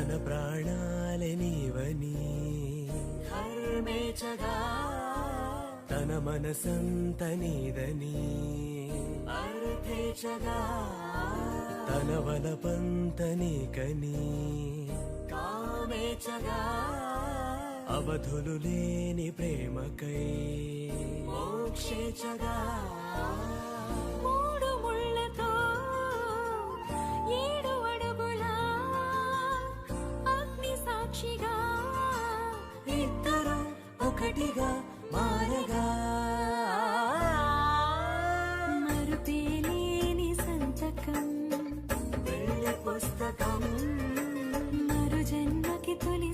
తన ప్రాణాలే నీవని హర్మేచగా తన మనసంత నీదని అర్థేచగా తన వలపంత నీకని కామేచగా అవధులు లేని ప్రేమకై మోక్షేచగా మూడు ముళ్ళతో 7 అడుగుల అగ్ని సాక్షిగా ఇద్దరు ఒకటిగా మారగా మరుపేలేని సంతకం వెళ్ళి పుస్తకం మరు జన్మకి తొలి